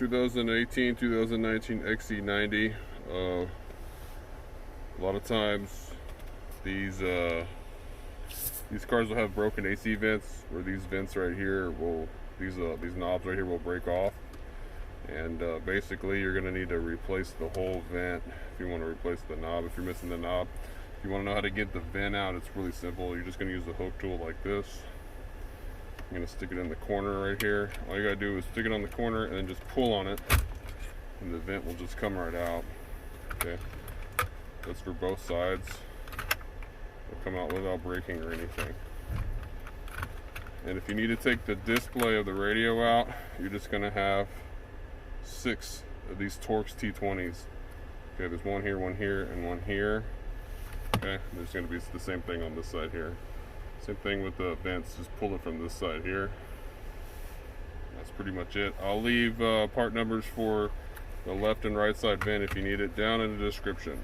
2018, 2019 XC90. A lot of times these cars will have broken AC vents, where these vents right here will, these knobs right here will break off, and basically you're going to need to replace the whole vent if you want to replace the knob. If you're missing the knob, if you want to know how to get the vent out, it's really simple. You're just going to use the hook tool like this. I'm going to stick it in the corner right here. All you got to do is stick it on the corner and then just pull on it, and the vent will just come right out. Okay, that's for both sides. It'll come out without breaking or anything. And if you need to take the display of the radio out, you're just going to have 6 of these Torx T20s. Okay, there's one here, and one here. Okay, there's going to be the same thing on this side here. Same thing with the vents, just pull it from this side here. That's pretty much it. I'll leave part numbers for the left and right side vent if you need it down in the description.